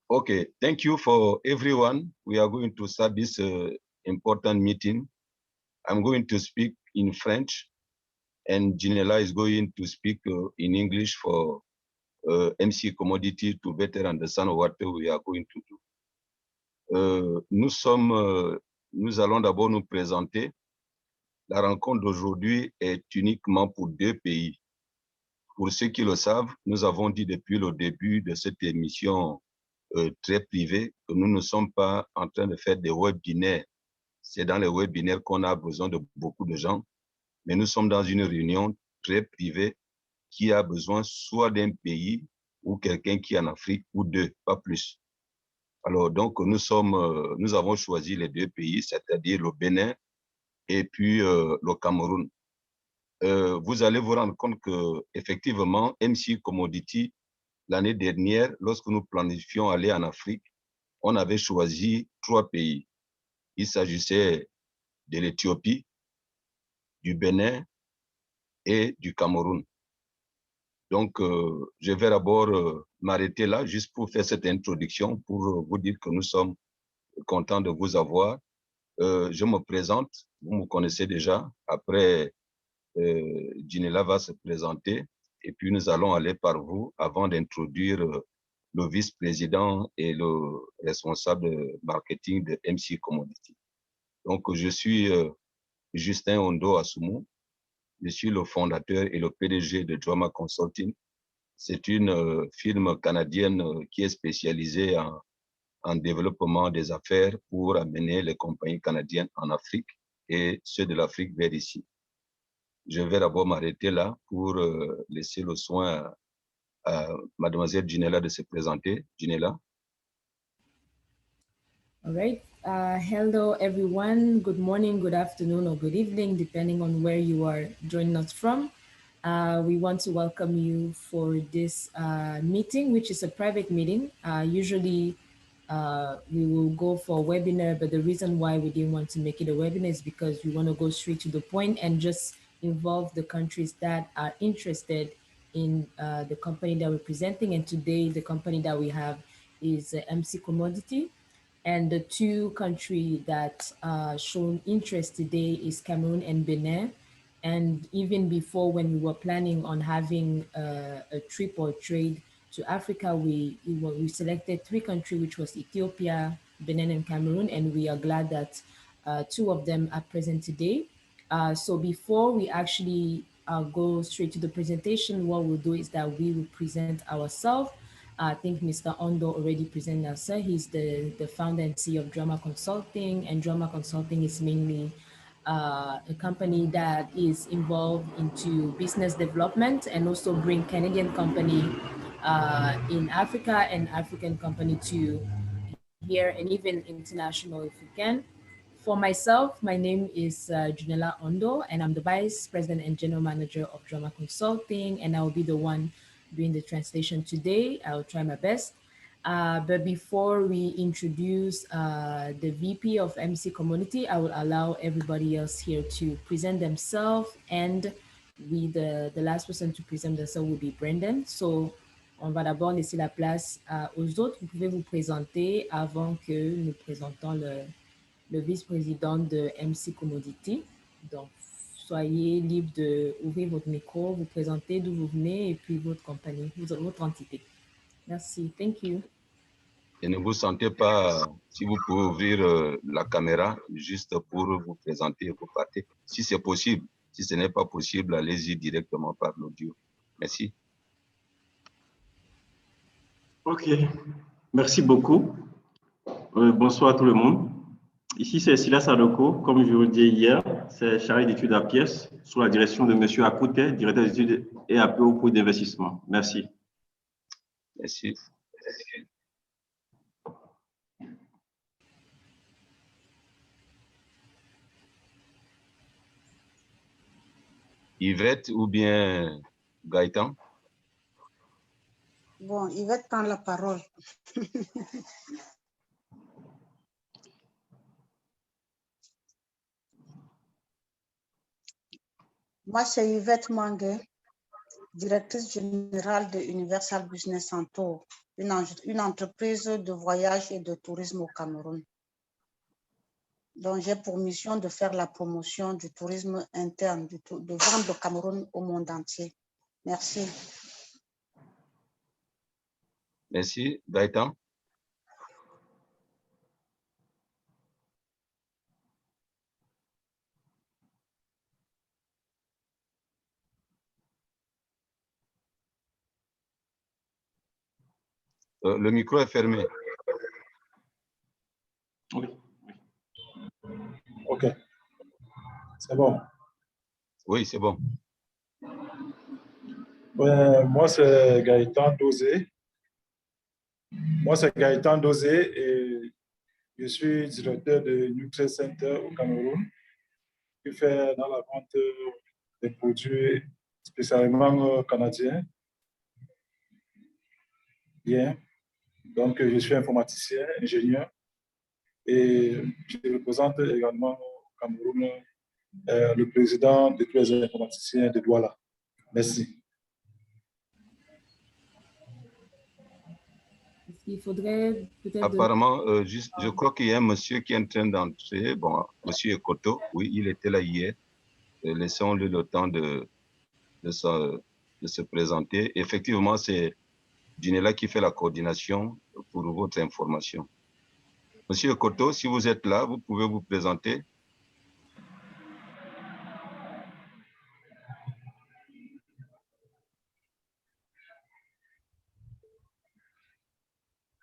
Okay, thank you for everyone. We are going to start this important meeting. I'm going to speak in French, and Ginela is going to speak in English for M&C Commodity to better understand what we are going to do. Nous allons d'abord nous présenter. La rencontre d'aujourd'hui est uniquement pour 2 pays. Pour ceux qui le savent, nous avons dit depuis le début de cette émission très privée que nous ne sommes pas en train de faire des webinaires. C'est dans les webinaires qu'on a besoin de beaucoup de gens, mais nous sommes dans une réunion très privée qui a besoin soit d'un pays ou quelqu'un qui est en Afrique ou 2, pas plus. Alors donc nous avons choisi les 2 pays, c'est-à-dire le Bénin et puis le Cameroun. Vous allez vous rendre compte que effectivement M&C Commodity, l'année dernière, lorsque nous planifions aller en Afrique, on avait choisi 3 pays. Il s'agissait de l'Éthiopie, du Bénin et du Cameroun. Donc, je vais d'abord m'arrêter là, juste pour faire cette introduction, pour vous dire que nous sommes contents de vous avoir. Je me présente, vous me connaissez déjà. Après, Ginela va se présenter et puis nous allons aller par vous avant d'introduire le vice-président et le responsable de marketing de M&C Commodity. Donc, je suis Justin Ondo Assoumou. Je suis le fondateur et le PDG de Joama Consulting. C'est une firme canadienne qui est spécialisée en développement des affaires pour amener les compagnies canadiennes en Afrique et ceux de l'Afrique vers ici. Je vais d'abord m'arrêter là pour laisser le soin à mademoiselle Ginela de se présenter. Ginela. All right. Hello, everyone. Good morning, good afternoon, or good evening, depending on where you are joining us from. We want to welcome you for this meeting, which is a private meeting. Usually, we will go for a webinar, but the reason why we didn't want to make it a webinar is because we want to go straight to the point and just involve the countries that are interested in the company that we're presenting. And today, the company that we have is M&C Commodity. And the 2 countries that shown interest today is Cameroon and Benin. And even before, when we were planning on having a trip or trade to Africa, we selected 3 countries, which was Ethiopia, Benin, and Cameroon. And we are glad that 2 of them are present today. So before we actually go straight to the presentation, what we'll do is that we will present ourselves. I think Mr. Ondo already presented us. He's the founder and CEO of Joama Consulting, and Joama Consulting is mainly a company that is involved into business development and also bring Canadian company in Africa and African company to here and even international if we can. For myself, my name is Junella Ondo, and I'm the Vice President and General Manager of Joama Consulting, and I'll be the one doing the translation today. I'll try my best. But before we introduce the VP of M&C Community, I will allow everybody else here to present themselves, and the last person to present themselves will be Brendan. So, on va d'abord laisser la place aux autres. Vous pouvez vous présenter avant que nous présentons le vice-président de M&C Commodity. Donc, soyez libre d'ouvrir votre micro, vous présenter d'où vous venez et puis votre compagnie, votre entité. Merci. Thank you. Et ne vous sentez pas, si vous pouvez ouvrir la caméra juste pour vous présenter et vous partez. Si c'est possible. Si ce n'est pas possible, allez-y directement par l'audio. Merci. OK. Merci beaucoup. Bonsoir à tout le monde. Ici, c'est Silas Sadoko. Comme je vous le disais hier, c'est chargé d'études à pièces sous la direction de M. Akoute, directeur d'études et appui au coût d'investissement. Merci. Merci. Yvette ou bien Gaëtan? Bon, Yvette prend la parole. Moi, c'est Yvette Mangue, directrice générale de Universal Business Center. une entreprise de voyage et de tourisme au Cameroun. Donc, j'ai pour mission de faire la promotion du tourisme interne, de vendre le Cameroun au monde entier. Merci. Merci. Gaëtan. Le micro est fermé. Oui. OK. C'est bon. Oui, c'est bon. Moi, c'est Gaëtan Dosé. Et je suis directeur de Nuclear Center au Cameroun, qui fait dans la vente des produits spécialement canadiens. Bien. Donc, je suis informaticien, ingénieur, et je représente également au Cameroun le président de tous les informaticiens de Douala. Merci. Il faudrait peut-être... Apparemment, je crois qu'il y a un monsieur qui est en train d'entrer. Bon, monsieur Ekoto, oui, il était là hier. Laissons-lui le temps de se présenter. Effectivement, c'est Ginela qui fait la coordination pour votre information. Monsieur Ekoto, si vous êtes là, vous pouvez vous présenter.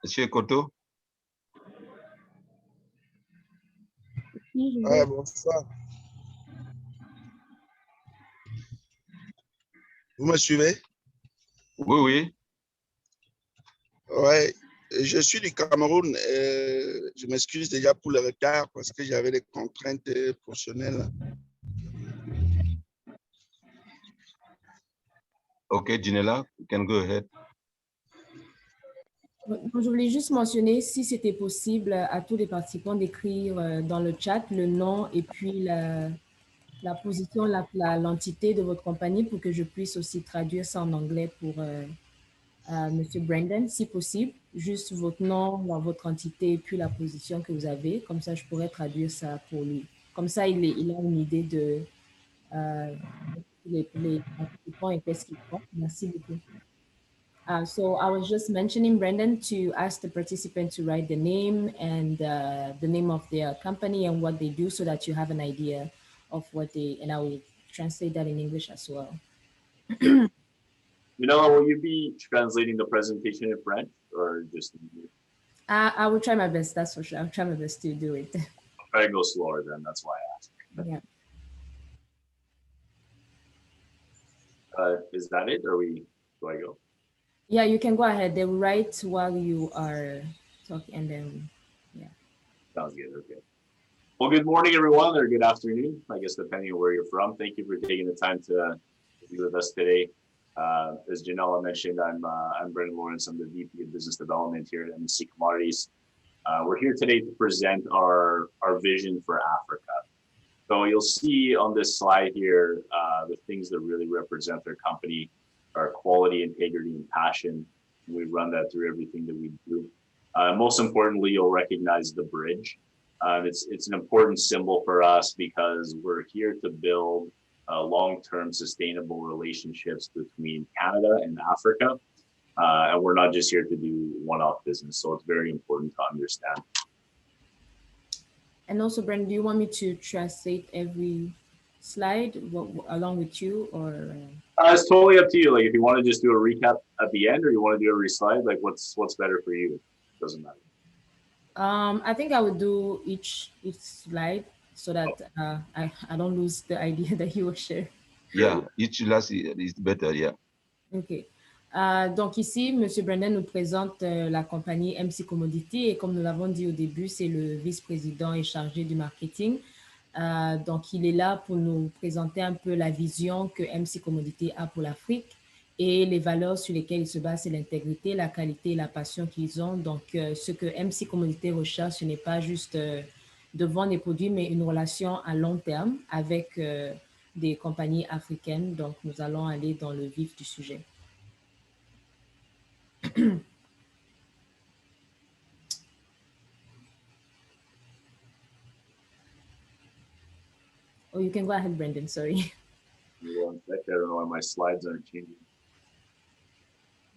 Monsieur Ekoto. Ouais, bonsoir. Vous me suivez? Oui, oui. Ouais, je suis du Cameroun. Je m'excuse déjà pour le retard parce que j'avais des contraintes professionnelles. OK, Ginela, you can go ahead. Je voulais juste mentionner, si c'était possible, à tous les participants d'écrire dans le chat le nom et puis la position, l'entité de votre compagnie pour que je puisse aussi traduire ça en anglais pour Monsieur Brandon, si possible. Juste votre nom, votre entité et puis la position que vous avez. Comme ça, je pourrais traduire ça pour lui. Comme ça, il a une idée de les participants et qu'est-ce qu'ils font. Merci beaucoup. So I was just mentioning, Brendan, to ask the participant to write the name and the name of their company and what they do so that you have an idea of what they, and I will translate that in English as well. Will you be translating the presentation in French or just in English? I will try my best, that's for sure. I'll try my best to do it. I'll try to go slower then, that's why I asked. Yeah. Is that it, or do I go? Yeah, you can go ahead. They will write while you are talking, and then, yeah. Sounds good, okay. Well, good morning, everyone, or good afternoon, I guess, depending on where you're from. Thank you for taking the time to be with us today. As Janella mentioned, I'm Brendan Lawrence. I'm the VP of Business Development here at M&C Commodities. We're here today to present our vision for Africa. So you'll see on this slide here, the things that really represent our company, our quality, integrity, and passion. We run that through everything that we do. Most importantly, you'll recognize the bridge. It's an important symbol for us because we're here to build long-term sustainable relationships between Canada and Africa. And we're not just here to do one-off business. So it's very important to understand. And also, Brandon, do you want me to translate every slide along with you, or? It's totally up to you. Like if you want to just do a recap at the end, or you want to do every slide, like what's better for you? Doesn't matter. I think I would do each slide so that I don't lose the idea that you will share. Yeah, each last is better, yeah. OK. Donc ici, M. Brandon nous présente la compagnie M&C Commodities et comme nous l'avons dit au début, c'est le vice-président et chargé du marketing. Donc il est là pour nous présenter un peu la vision que M&C Commodities a pour l'Afrique et les valeurs sur lesquelles il se base, c'est l'intégrité, la qualité et la passion qu'ils ont. Donc ce que M&C Commodities recherche, ce n'est pas juste de vendre des produits, mais une relation à long terme avec des compagnies africaines. Donc nous allons aller dans le vif du sujet. you can go ahead, Brendan, sorry. One sec, I don't know why my slides aren't changing.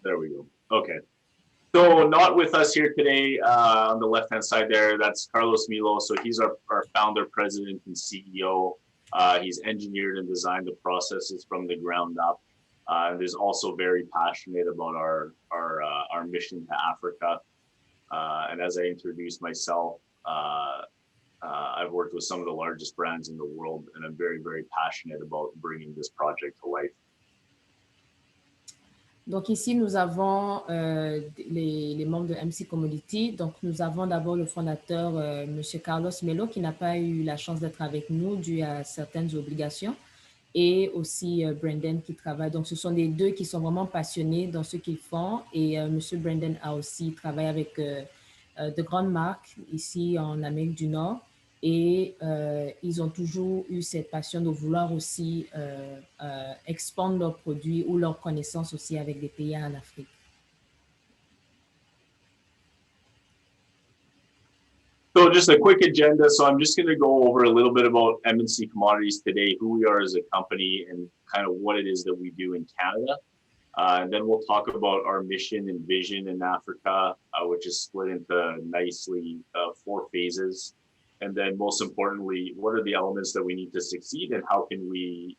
There we go. Okay. So not with us here today on the left-hand side there, that's Carlos Milo. So he's our founder, president, and CEO. He's engineered and designed the processes from the ground up. And is also very passionate about our mission to Africa. And as I introduced myself, I've worked with some of the largest brands in the world, and I'm very, very passionate about bringing this project to life. Donc ici, nous avons les membres de M&C Commodities. Donc nous avons d'abord le fondateur, M. Carlos Melo, qui n'a pas eu la chance d'être avec nous dû à certaines obligations, et aussi Brendan qui travaille. Donc ce sont les deux qui sont vraiment passionnés dans ce qu'ils font. Et M. Brendan a aussi travaillé avec de grandes marques ici en Amérique du Nord. Et ils ont toujours eu cette passion de vouloir aussi expandre leurs produits ou leurs connaissances aussi avec des pays en Afrique. So just a quick agenda. So I'm just going to go over a little bit about M&C Commodities today, who we are as a company and kind of what it is that we do in Canada. And then we'll talk about our mission and vision in Africa, which is split into nicely 4 phases. And then most importantly, what are the elements that we need to succeed and how can we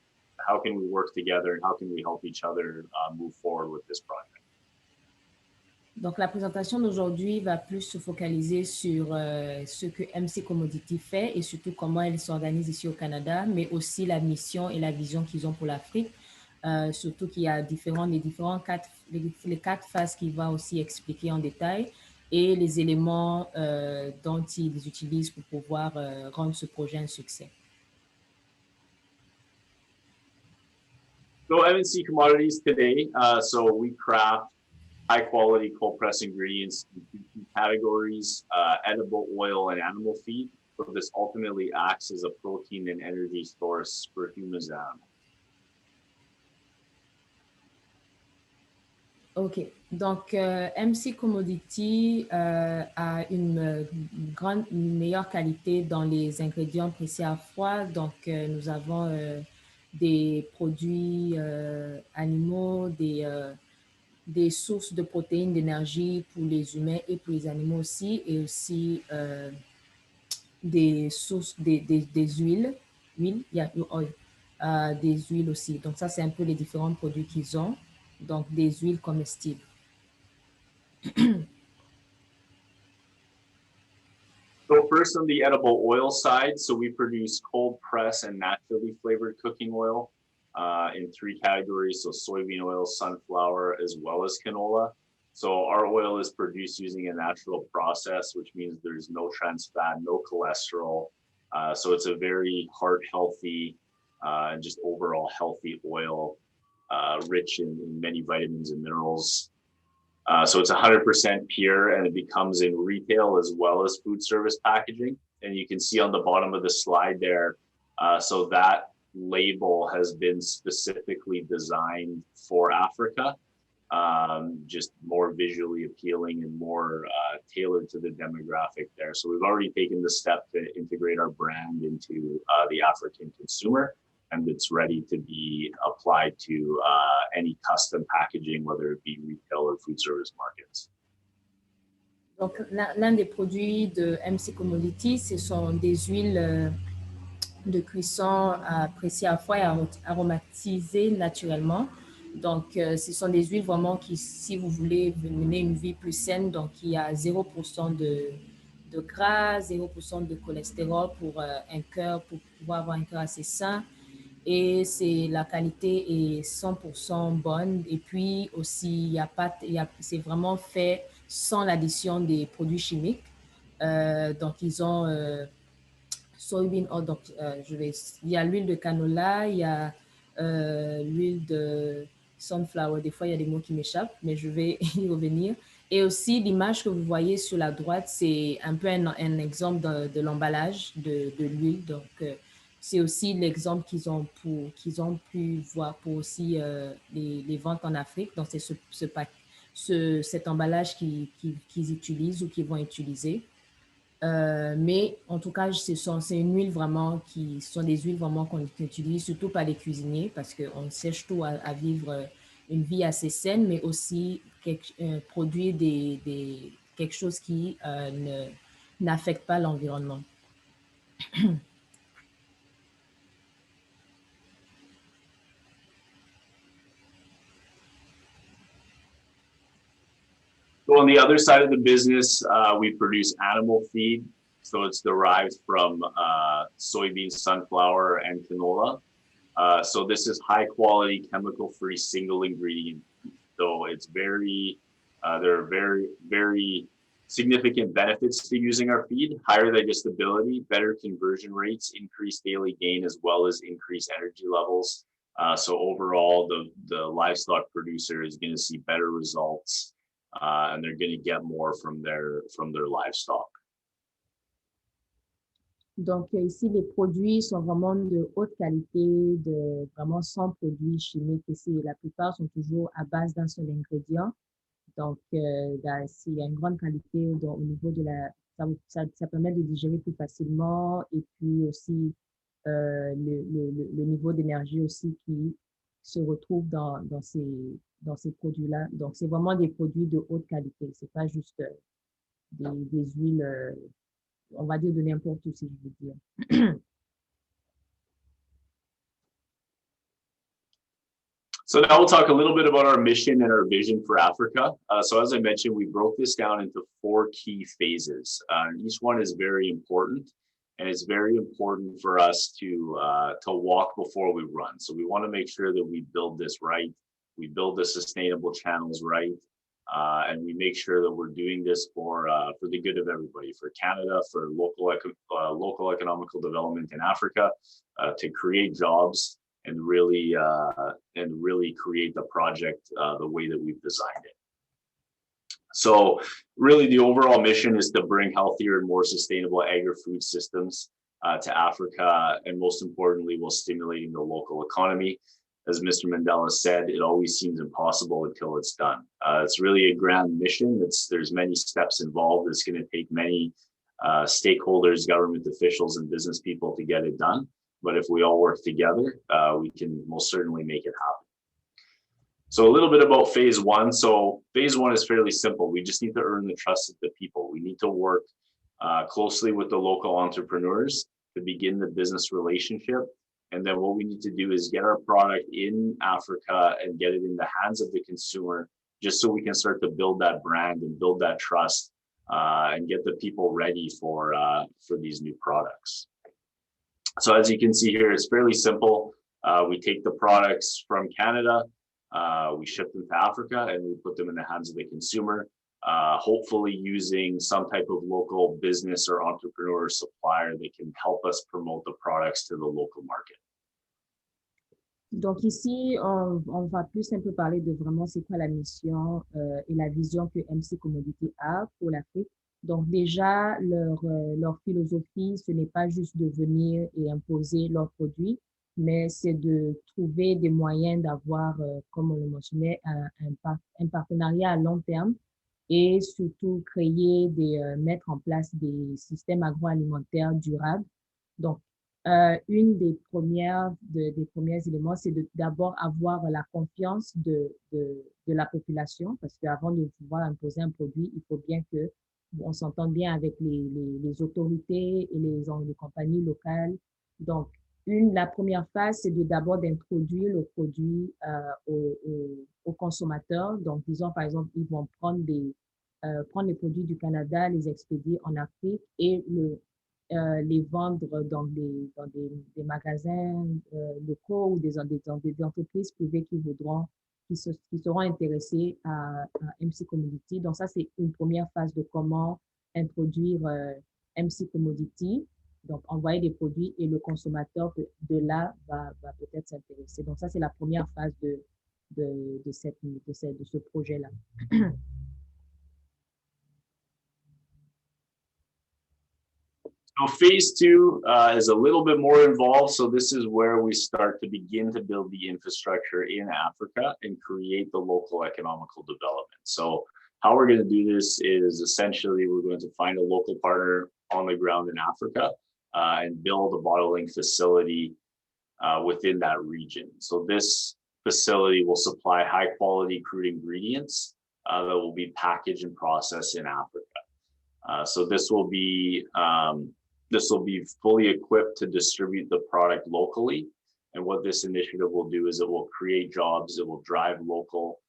work together and how can we help each other move forward with this project? Donc la présentation d'aujourd'hui va plus se focaliser sur ce que M&C Commodities fait et surtout comment elle s'organise ici au Canada, mais aussi la mission et la vision qu'ils ont pour l'Afrique. Surtout qu'il y a les 4 phases qu'il va aussi expliquer en détail et les éléments dont ils utilisent pour pouvoir rendre ce projet un succès. So M&C Commodities today, so we craft high quality cold press ingredients in 2 key categories, edible oil and animal feed. So this ultimately acts as a protein and energy source for humans and animals. OK. Donc, M&C Commodities a une meilleure qualité dans les ingrédients pressés à froid. Donc, nous avons des produits animaux, des sources de protéines, d'énergie pour les humains et pour les animaux aussi, et aussi des sources, des huiles, des huiles aussi. Donc, ça, c'est un peu les différents produits qu'ils ont. Donc, des huiles comestibles. So first on the edible oil side, so we produce cold press and naturally flavored cooking oil in 3 categories. So soybean oil, sunflower, as well as canola. So our oil is produced using a natural process, which means there's no trans fat, no cholesterol. So it's a very heart healthy and just overall healthy oil. Rich in many vitamins and minerals. So it's 100% pure and it becomes in retail as well as food service packaging. And you can see on the bottom of the slide there, so that label has been specifically designed for Africa, just more visually appealing and more tailored to the demographic there. So we've already taken the step to integrate our brand into the African consumer. And it's ready to be applied to any custom packaging, whether it be retail or food service markets. Donc, l'un des produits de M&C Commodities, ce sont des huiles de cuisson pressées à froid et aromatisées naturellement. Donc, ce sont des huiles vraiment qui, si vous voulez mener une vie plus saine, donc il y a 0% de gras, 0% de cholestérol pour un cœur, pour pouvoir avoir un cœur assez sain. Et la qualité est 100% bonne. Et puis aussi, c'est vraiment fait sans l'addition des produits chimiques. Donc, ils ont soybean oil, donc il y a l'huile de canola, il y a l'huile de sunflower. Des fois, il y a des mots qui m'échappent, mais je vais y revenir. Et aussi, l'image que vous voyez sur la droite, c'est un peu un exemple de l'emballage de l'huile. Donc, c'est aussi l'exemple qu'ils ont pu voir pour aussi les ventes en Afrique. Donc, c'est cet emballage qu'ils utilisent ou qu'ils vont utiliser. Mais en tout cas, c'est une huile vraiment ce sont des huiles vraiment qu'on utilise, surtout par les cuisiniers, parce qu'on cherche tout à vivre une vie assez saine, mais aussi produire quelque chose qui n'affecte pas l'environnement. So on the other side of the business, we produce animal feed. So it's derived from soybean, sunflower, and canola. So this is high quality, chemical-free, single ingredient. So it's there are very significant benefits to using our feed: higher digestibility, better conversion rates, increased daily gain, as well as increased energy levels. So overall, the livestock producer is going to see better results, and they're going to get more from their livestock. Donc ici, les produits sont vraiment de haute qualité, vraiment sans produits chimiques. Ici, la plupart sont toujours à base d'un seul ingrédient. Donc, il y a une grande qualité au niveau de ça permet de digérer plus facilement, et puis aussi le niveau d'énergie aussi qui se retrouve dans ces produits-là. Donc, c'est vraiment des produits de haute qualité. C'est pas juste des huiles, on va dire de n'importe où, si je veux dire. So now we'll talk a little bit about our mission and our vision for Africa. So as I mentioned, we broke this down into 4 key phases. Each one is very important, and it's very important for us to walk before we run. So we want to make sure that we build this right, we build the sustainable channels right, and we make sure that we're doing this for the good of everybody, for Canada, for local economical development in Africa, to create jobs and really create the project the way that we've designed it. So really the overall mission is to bring healthier and more sustainable agri-food systems to Africa, and most importantly, while stimulating the local economy. As Mr. Mandela said, it always seems impossible until it's done. It's really a grand mission. There's many steps involved. It's going to take many stakeholders, government officials, and business people to get it done. But if we all work together, we can most certainly make it happen. So a little bit about phase 1. So phase 1 is fairly simple. We just need to earn the trust of the people. We need to work closely with the local entrepreneurs to begin the business relationship. And then what we need to do is get our product in Africa and get it in the hands of the consumer, just so we can start to build that brand and build that trust, and get the people ready for these new products. So as you can see here, it's fairly simple. We take the products from Canada, we ship them to Africa, and we put them in the hands of the consumer, hopefully using some type of local business or entrepreneur or supplier that can help us promote the products to the local market. Donc ici, on va plus un peu parler de vraiment c'est quoi la mission et la vision que M&C Commodities a pour l'Afrique. Donc déjà, leur philosophie, ce n'est pas juste de venir et imposer leurs produits, mais c'est de trouver des moyens d'avoir, comme on le mentionnait, un partenariat à long terme, et surtout mettre en place des systèmes agroalimentaires durables. Donc, une des premiers éléments, c'est d'abord avoir la confiance de la population, parce qu'avant de pouvoir imposer un produit, il faut bien que on s'entende bien avec les autorités et les compagnies locales. Donc, la première phase, c'est d'abord d'introduire le produit aux consommateurs. Donc, disons, par exemple, ils vont prendre les produits du Canada, les expédier en Afrique et les vendre dans des magasins locaux ou des entreprises privées qui seront intéressés à M&C Commodities. Donc, ça, c'est une première phase de comment introduire M&C Commodities. Donc, envoyer des produits, et le consommateur de là va peut-être s'intéresser. Donc, ça, c'est la première phase de ce projet-là. So phase 2 is a little bit more involved. So this is where we start to begin to build the infrastructure in Africa and create the local economical development. So How we're going to do this is essentially we're going to find a local partner on the ground in Africa and build a bottling facility within that region. So this facility will supply high quality crude ingredients that will be packaged and processed in Africa. So this will be fully equipped to distribute the product locally. And what this initiative will do is it will create jobs, it will drive local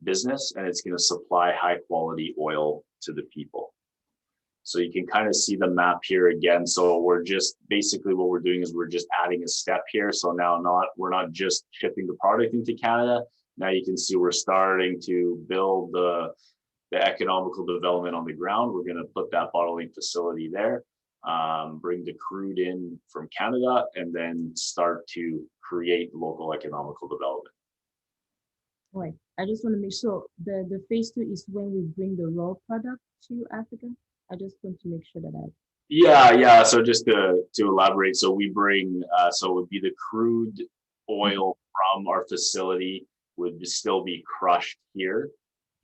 business, and it's going to supply high quality oil to the people. So you can kind of see the map here again. So we're just basically what we're doing is we're just adding a step here. So now we're not just shipping the product into Canada. Now you can see we're starting to build the economical development on the ground. We're going to put that bottling facility there, bring the crude in from Canada, and then start to create local economical development. Right. I just want to make sure the phase 2 is when we bring the raw product to Africa. I just want to make sure that Yeah. So just to elaborate, so we bring, so it would be the crude oil from our facility would still be crushed here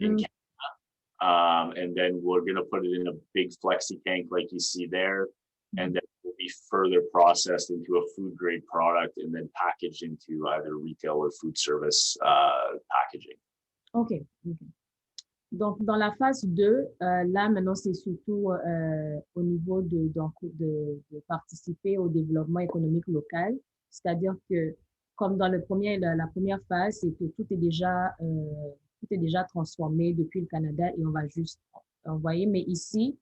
in Canada. And then we're going to put it in a big flexi tank like you see there. And then it will be further processed into a food grade product and then packaged into either retail or food service packaging. OK. Donc, dans la phase 2, là, maintenant, c'est surtout au niveau de participer au développement économique local. C'est-à-dire que, comme dans la première phase, c'est que tout est déjà transformé depuis le Canada et on va juste envoyer. Mais ici,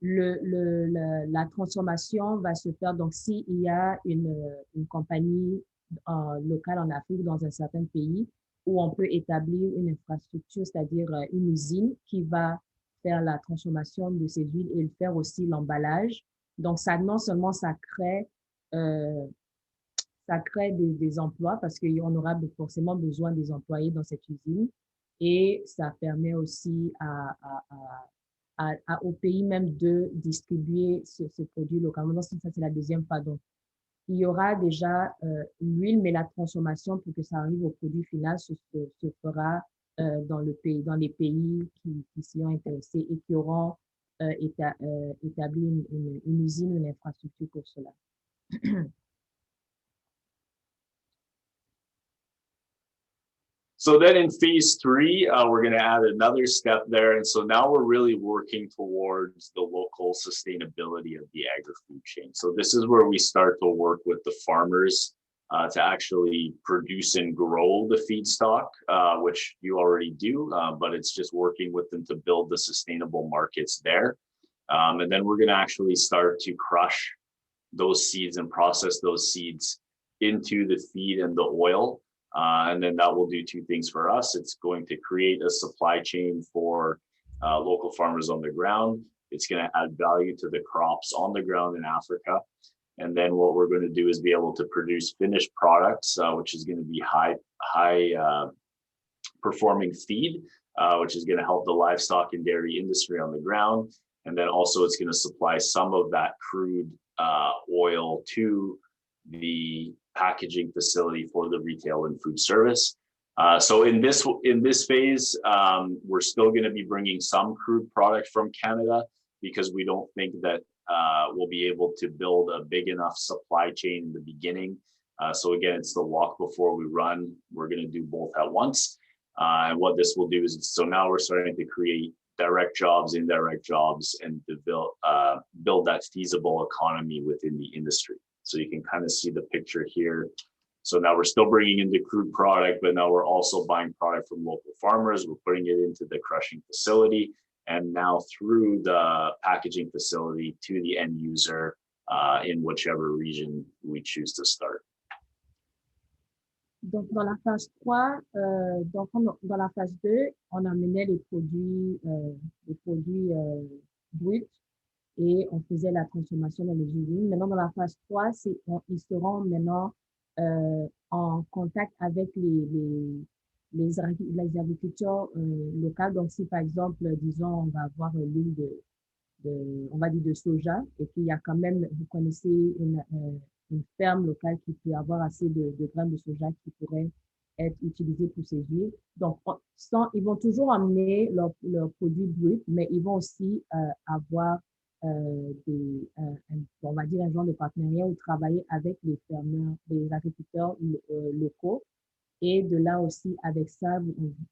la transformation va se faire. Donc, s'il y a une compagnie locale en Afrique, dans un certain pays, où on peut établir une infrastructure, c'est-à-dire une usine qui va faire la transformation de ces huiles et faire aussi l'emballage. Donc, ça, non seulement ça crée des emplois parce qu'on aura forcément besoin des employés dans cette usine et ça permet aussi au pays même de distribuer ce produit localement. Ça, c'est la deuxième phase. Donc, il y aura déjà l'huile, mais la transformation pour que ça arrive au produit final se fera dans les pays qui s'y ont intéressés et qui auront établi une usine, une infrastructure pour cela. So then in phase 3, we're going to add another step there. And so now we're really working towards the local sustainability of the agri-food chain. So this is where we start to work with the farmers to actually produce and grow the feedstock, which you already do, but it's just working with them to build the sustainable markets there. And then we're going to actually start to crush those seeds and process those seeds into the feed and the oil. And then that will do two things for us. It's going to create a supply chain for local farmers on the ground. It's going to add value to the crops on the ground in Africa. And then what we're going to do is be able to produce finished products, which is going to be high performing feed, which is going to help the livestock and dairy industry on the ground. And then also it's going to supply some of that crude oil to the packaging facility for the retail and food service. So in this phase, we're still going to be bringing some crude product from Canada because we don't think that we'll be able to build a big enough supply chain in the beginning. So again, it's the walk before we run. We're going to do both at once. And what this will do is, so now we're starting to create direct jobs, indirect jobs, and to build that feasible economy within the industry. So you can kind of see the picture here. So now we're still bringing in the crude product, but now we're also buying product from local farmers. We're putting it into the crushing facility, and now through the packaging facility to the end user in whichever region we choose to start. Donc, dans la phase 3, dans la phase 2, on amenait les produits bruts et on faisait la transformation dans les usines. Maintenant, dans la phase 3, ils seront maintenant en contact avec les agriculteurs locaux. Donc, si par exemple, disons, on va avoir l'huile on va dire de soja, et qu'il y a quand même, vous connaissez une ferme locale qui peut avoir assez de grains de soja qui pourrait être utilisés pour ces huiles. Donc, ils vont toujours amener leurs produits bruts, mais ils vont aussi avoir on va dire un genre de partenariat ou travailler avec les fermeurs, les agriculteurs locaux. Et de là aussi, avec ça,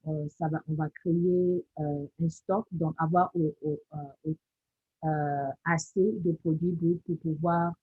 on va créer un stock, donc avoir assez de produits bruts pour pouvoir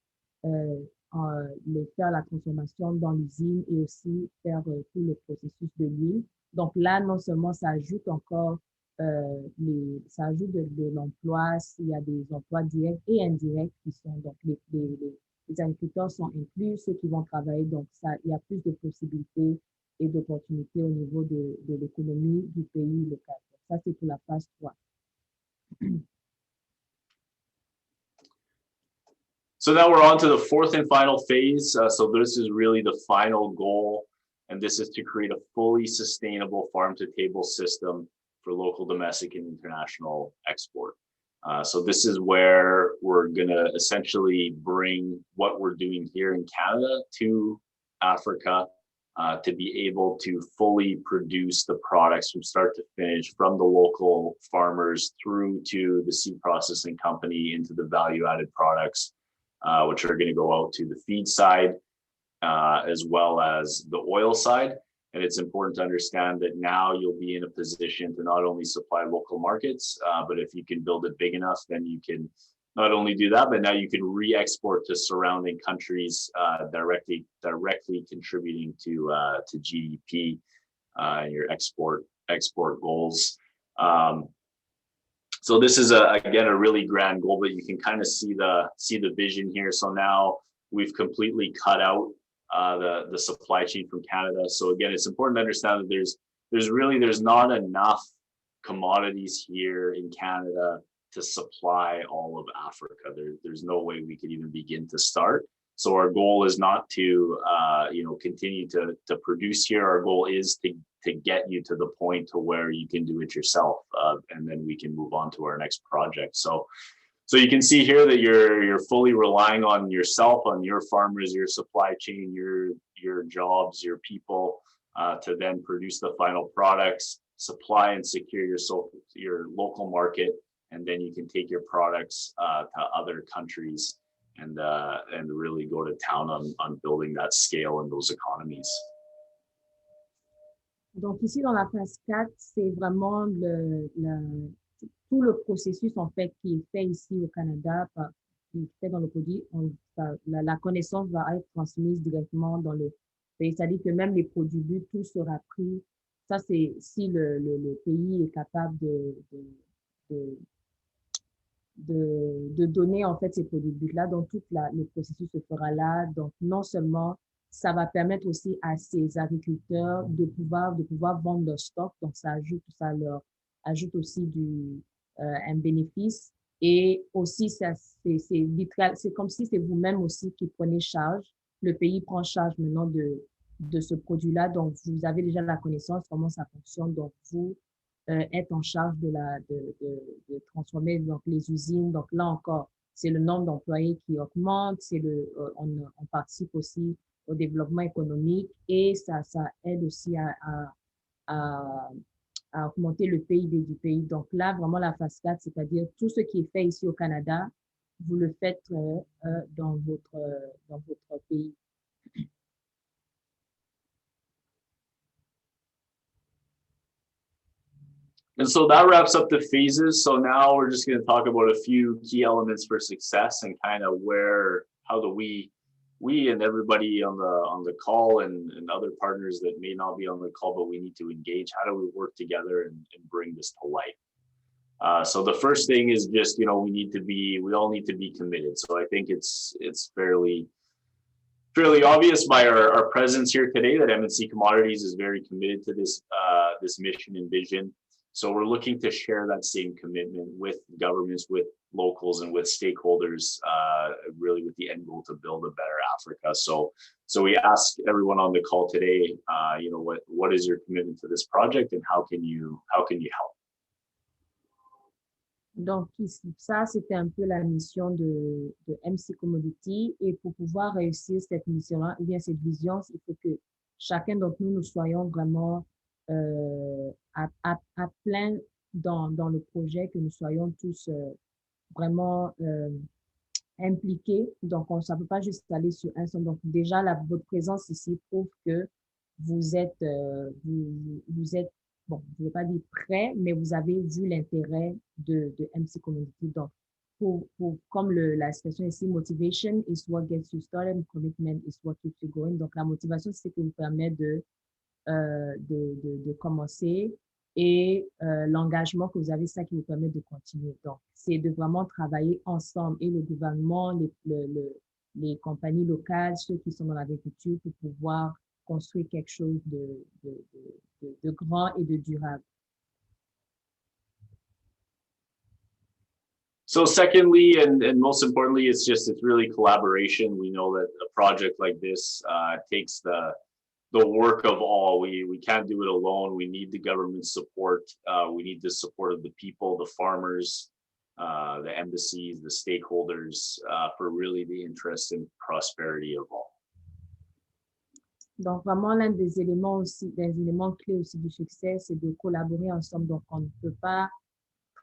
faire la consommation dans l'usine et aussi faire tout le processus de l'huile. Donc là, non seulement ça ajoute encore ça ajoute de l'emploi, s'il y a des emplois directs et indirects qui sont, donc les agriculteurs sont inclus, ceux qui vont travailler, donc il y a plus de possibilités et d'opportunités au niveau de l'économie du pays local. Donc ça, c'est pour la phase 3. So now we're on to the fourth and final phase. So this is really the final goal, and this is to create a fully sustainable farm-to-table system for local, domestic, and international export. So this is where we're going to essentially bring what we're doing here in Canada to Africa to be able to fully produce the products from start to finish, from the local farmers through to the seed processing company into the value-added products, which are going to go out to the feed side as well as the oil side. And it's important to understand that now you'll be in a position to not only supply local markets, but if you can build it big enough, then you can not only do that, but now you can re-export to surrounding countries, directly contributing to GDP and your export goals. So this is again a really grand goal, but you can kind of see the vision here. So now we've completely cut out the supply chain from Canada. So again, it's important to understand that there's not enough commodities here in Canada to supply all of Africa. There's no way we could even begin to start. So our goal is not to continue to produce here. Our goal is to get you to the point to where you can do it yourself, and then we can move on to our next project. So you can see here that you're fully relying on yourself, on your farmers, your supply chain, your jobs, your people, to then produce the final products, supply and secure your local market, and then you can take your products to other countries and really go to town on building that scale and those economies. Donc ici dans la phase 4, c'est vraiment tout le processus en fait qui est fait ici au Canada, qui est fait dans le produit. La connaissance va être transmise directement dans le pays. C'est-à-dire que même les produits buts, tout sera pris. Ça, c'est si le pays est capable de donner en fait ces produits buts-là. Donc, tout le processus se fera là. Donc, non seulement ça va permettre aussi à ces agriculteurs de pouvoir vendre leur stock. Donc, ça leur ajoute aussi un bénéfice. Et aussi, c'est comme si c'est vous-même aussi qui prenez charge. Le pays prend charge maintenant de ce produit-là. Donc, vous avez déjà la connaissance, comment ça fonctionne. Donc, vous êtes en charge de transformer donc, les usines. Donc, là encore, c'est le nombre d'employés qui augmente. On participe aussi au développement économique et ça aide aussi à augmenter le PIB du pays. Donc là, vraiment la phase 4, c'est-à-dire tout ce qui est fait ici au Canada, vous le faites dans votre pays. And so that wraps up the phases. So now we're just going to talk about a few key elements for success and kind of how do we and everybody on the call and other partners that may not be on the call, but we need to engage. How do we work together and bring this to life? So the first thing is just, we all need to be committed. So I think it's fairly obvious by our presence here today that M&C Commodities is very committed to this mission and vision. So we're looking to share that same commitment with governments, with locals, and with stakeholders, really with the end goal to build a better Africa. So we ask everyone on the call today, what is your commitment to this project and how can you help? Donc, ça, c'était un peu la mission de M&C Commodity. Et pour pouvoir réussir cette mission-là, ou bien cette vision, il faut que chacun d'entre nous, nous soyons vraiment à plein dans le projet, que nous soyons tous vraiment impliqués. Donc, ça ne peut pas juste aller sur un seul. Donc, déjà, votre présence ici prouve que vous êtes, vous êtes, bon, je ne veux pas dire prêt, mais vous avez vu l'intérêt de M&C Community. Donc, comme la expression ici, motivation is what gets you started, commitment is what keeps you going. Donc, la motivation, c'est ce qui vous permet de commencer, et l'engagement que vous avez, c'est ça qui vous permet de continuer. Donc, c'est de vraiment travailler ensemble, et le gouvernement, les compagnies locales, ceux qui sont dans l'agriculture, pour pouvoir construire quelque chose de grand et de durable. So secondly, and most importantly, it's really collaboration. We know that a project like this takes the work of all. We can't do it alone. We need the government support. We need the support of the people, the farmers, the embassies, the stakeholders, for really the interest and prosperity of all. Donc, vraiment, l'un des éléments clés aussi du succès, c'est de collaborer ensemble. Donc, on ne peut pas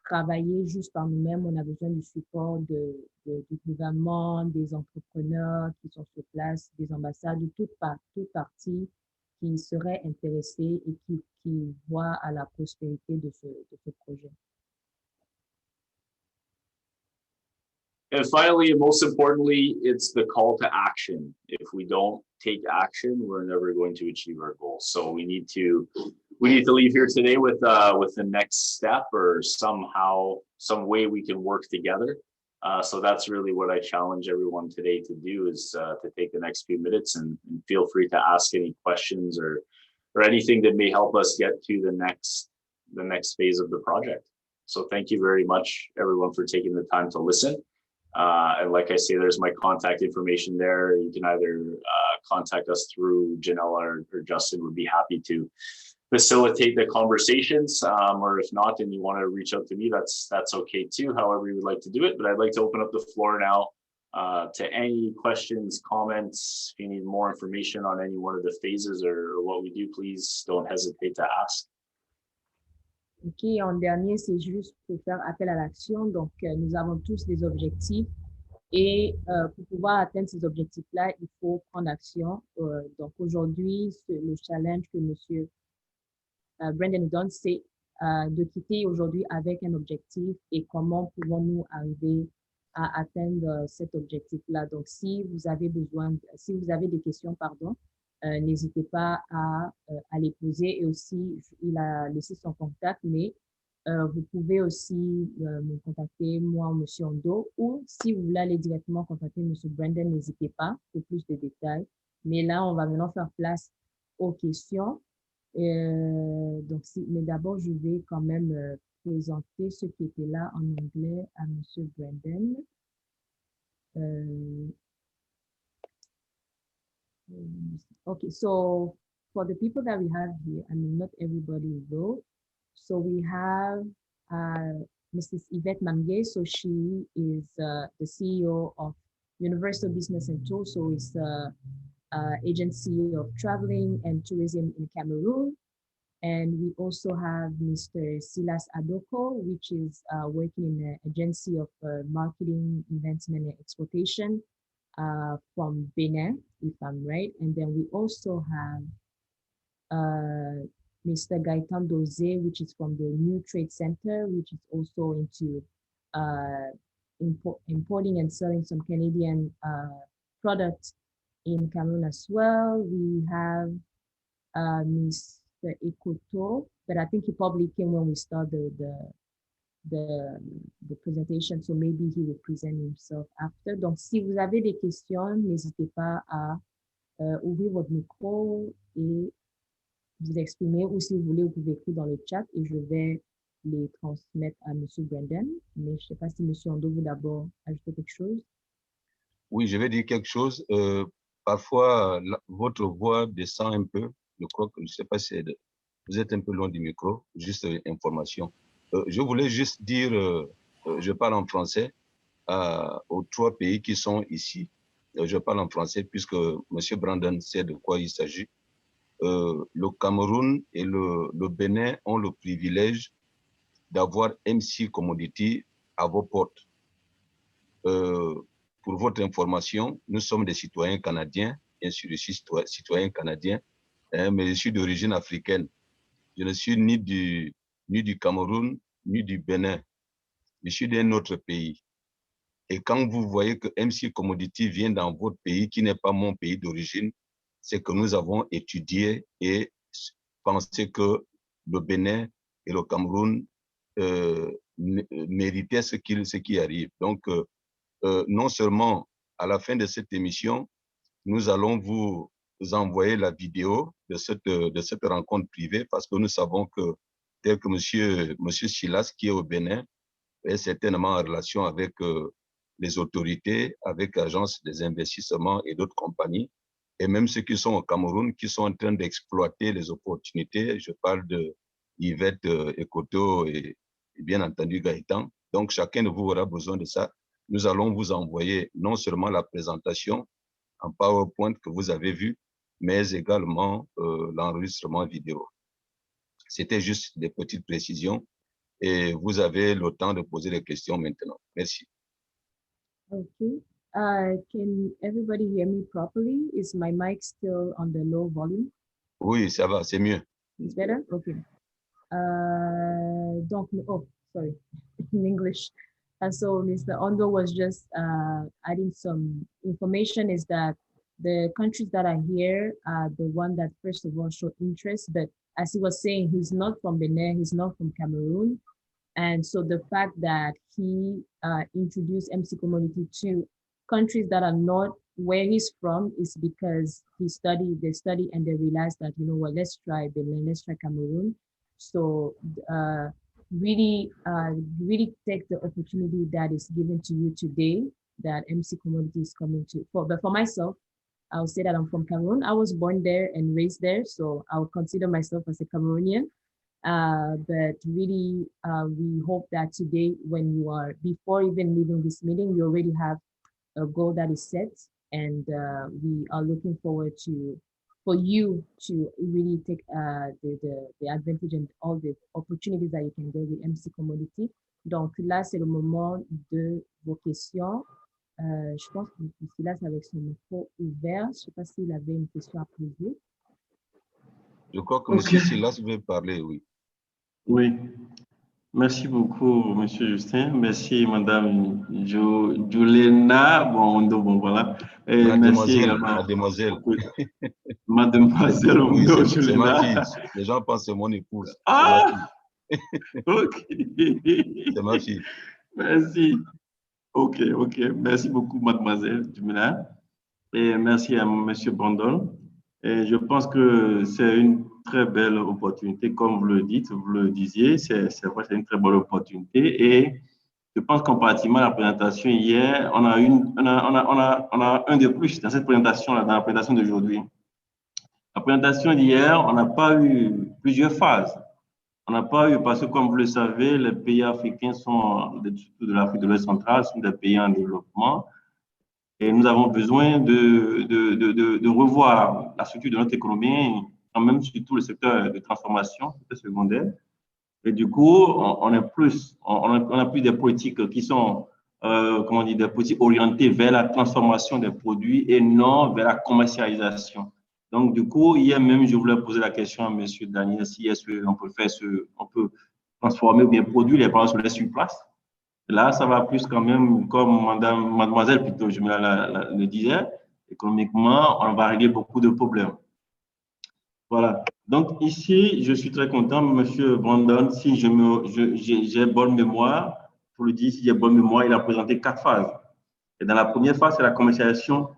travailler juste par nous-mêmes. On a besoin du support du gouvernement, des entrepreneurs qui sont sur place, des ambassades, de toute partie qui seraient intéressés et qui voient à la prospérité de ce projet. And finally, and most importantly, it's the call to action. If we don't take action, we're never going to achieve our goals. So we need to leave here today with the next step, or some way we can work together. So that's really what I challenge everyone today to do, is to take the next few minutes and feel free to ask any questions or anything that may help us get to the next phase of the project. So thank you very much, everyone, for taking the time to listen. And like I say, there's my contact information there. You can either contact us through Janella or Justin. Would be happy to facilitate the conversations, or if not, and you want to reach out to me, that's okay too, however you would like to do it. But I'd like to open up the floor now to any questions, comments. If you need more information on any one of the phases or what we do, please don't hesitate to ask. OK, en dernier, c'est juste pour faire appel à l'action. Donc, nous avons tous des objectifs, et pour pouvoir atteindre ces objectifs-là, il faut prendre action. Donc, aujourd'hui, le challenge que M. Brandon nous donne, c'est de quitter aujourd'hui avec un objectif, et comment pouvons-nous arriver à atteindre cet objectif-là. Donc, si vous avez des questions, n'hésitez pas à les poser, et aussi, il a laissé son contact, mais vous pouvez aussi me contacter, moi ou M. Ondo, ou si vous voulez aller directement contacter M. Brandon, n'hésitez pas pour plus de détails. Mais là, on va maintenant faire place aux questions. Donc, mais d'abord, je vais quand même présenter ceux qui étaient là en anglais à M. Brandon. Okay, so for the people that we have here, I mean, not everybody wrote. So we have Mrs. Yvette Mamgay. So she is the CEO of Universal Business and Tools. So it's agency of traveling and tourism in Cameroon. And we also have Mr. Silas Adoko, which is working in an agency of marketing, investment, and exportation from Benin, if I'm right. And then we also have Mr. Gaetan Doze, which is from the New Trade Center, which is also into importing and selling some Canadian products in Cameroon as well. We have Mr. Ekoto, but I think he probably came when we started the presentation, so maybe he will present himself after. Donc, si vous avez des questions, n'hésitez pas à ouvrir votre micro et vous exprimer, ou si vous voulez, vous pouvez écrire dans le chat et je vais les transmettre à M. Brandon. Mais je ne sais pas si M. Ando veut d'abord ajouter quelque chose. Oui, je vais dire quelque chose. Parfois, votre voix descend un peu. Je crois que, je ne sais pas si vous êtes un peu loin du micro, juste information. Je voulais juste dire, je parle en français aux 3 pays qui sont ici. Je parle en français puisque M. Brandon sait de quoi il s'agit. le Cameroun et le Bénin ont le privilège d'avoir M&C Commodities à vos portes. Pour votre information, nous sommes des citoyens canadiens, bien sûr, je suis citoyen canadien, mais je suis d'origine africaine. Je ne suis ni du Cameroun, ni du Bénin. Je suis d'un autre pays. Et quand vous voyez que M&C Commodities vient dans votre pays, qui n'est pas mon pays d'origine, c'est que nous avons étudié et pensé que le Bénin et le Cameroun méritaient ce qui arrive. Donc, non seulement à la fin de cette émission, nous allons vous envoyer la vidéo de cette rencontre privée parce que nous savons que, tel que monsieur Silas, qui est au Bénin, est certainement en relation avec les autorités, avec l'Agence des investissements et d'autres compagnies, et même ceux qui sont au Cameroun, qui sont en train d'exploiter les opportunités. Je parle de Yvette Ekoto et bien entendu Gaëtan. Donc, chacun de vous aura besoin de ça. Nous allons vous envoyer non seulement la présentation en PowerPoint que vous avez vu, mais également l'enregistrement vidéo. C'était juste des petites précisions et vous avez le temps de poser des questions maintenant. Merci. Okay. Can everybody hear me properly? Is my mic still on the low volume? Oui, ça va, c'est mieux. It's better? Okay. Donc, oh, sorry, in English. And so Mr. Ondo was just adding some information is that the countries that are here are the one that first of all show interest, but as he was saying, he's not from Benin, he's not from Cameroon. And so the fact that he introduced M&C Commodity to countries that are not where he's from is because they study and they realized that, you know what, let's try Benin, let's try Cameroon. So really take the opportunity that is given to you today that M&C Commodity is coming to. But for myself, I'll say that I'm from Cameroon. I was born there and raised there, so I would consider myself as a Cameroonian. But really, we hope that today, when you are, before even leaving this meeting, you already have a goal that is set, and we are looking forward for you to really take the advantage and all the opportunities that you can get with M&C Commodity. Donc là, c'est le moment de vos questions. Je pense que Silas avec son micro ouvert. Je ne sais pas s'il avait une question à poser. Je crois que M. Silas veut parler, oui. Oui. Merci beaucoup, M. Justin. Merci, Mme Julena. Bon, voilà. Et merci également. Mademoiselle. Mademoiselle oui, Julena. C'est ma fille. Les gens pensent que c'est mon épouse. Ah! Ok. C'est ma fille. Merci. Ok. Merci beaucoup, Mademoiselle Julena. Et merci à M. Brandon. Et je pense que c'est une très belle opportunité, comme vous le dites, vous le disiez, c'est vrai, c'est une très bonne opportunité. Et je pense qu'en pratiquement la présentation hier, on a un de plus dans cette présentation-là, dans la présentation d'aujourd'hui. La présentation d'hier, on n'a pas eu plusieurs phases. On n'a pas eu, parce que comme vous le savez, les pays africains sont, surtout de l'Afrique de l'Ouest centrale, sont des pays en développement. Et nous avons besoin de revoir la structure de notre économie, quand même surtout le secteur de transformation, secteur secondaire. Et du coup, on a plus des politiques qui sont, des politiques orientées vers la transformation des produits et non vers la commercialisation. Donc, du coup, hier même, je voulais poser la question à M. Daniel si est-ce qu'on peut transformer ou bien produire les produits sur place. Là, ça va plus quand même, comme mademoiselle plutôt, je le disais, économiquement, on va régler beaucoup de problèmes. Voilà. Donc ici, je suis très content, M. Brandon, si j'ai bonne mémoire, pour le dire, si j'ai bonne mémoire, il a présenté 4 phases. Et dans la première phase, c'est la commercialisation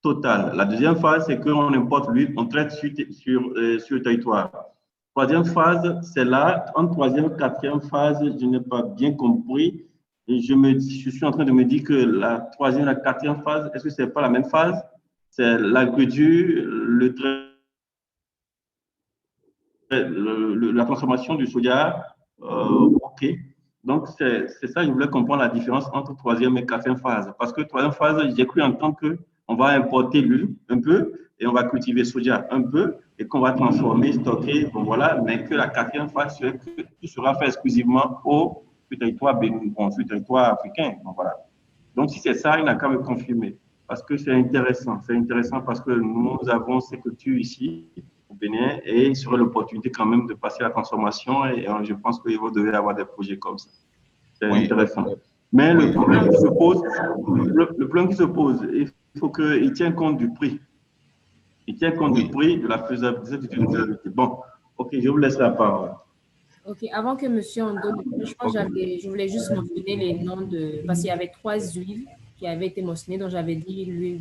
totale. La deuxième phase, c'est qu'on importe l'huile, on traite sur le territoire. Troisième phase, c'est là. En troisième, quatrième phase, je n'ai pas bien compris. Et je suis en train de me dire que la troisième, la quatrième phase, est-ce que ce n'est pas la même phase? C'est l'agriculture, la transformation du soja. OK. Donc, c'est ça, je voulais comprendre la différence entre troisième et quatrième phase. Parce que troisième phase, j'ai cru entendre que on va importer l'huile un peu et on va cultiver soja un peu et qu'on va transformer, stocker, bon voilà, mais que la quatrième phase, tout sera fait exclusivement au territoire territoire africain. Bon, voilà. Donc, si c'est ça, il n'a qu'à me confirmer parce que c'est intéressant. C'est intéressant parce que nous avons ces cultures ici au Bénin et il serait l'opportunité quand même de passer à la transformation et je pense qu'il devait avoir des projets comme ça. C'est intéressant. Mais le problème qui se pose, le problème qui se pose, il faut qu'il tienne compte du prix. Il tient compte du prix, de la faisabilité. Bon, ok, je vous laisse la parole. Ok, avant que monsieur en donne, je pense que je voulais juste mentionner les noms de, parce qu'il y avait 3 huiles qui avaient été mentionnées, dont j'avais dit l'huile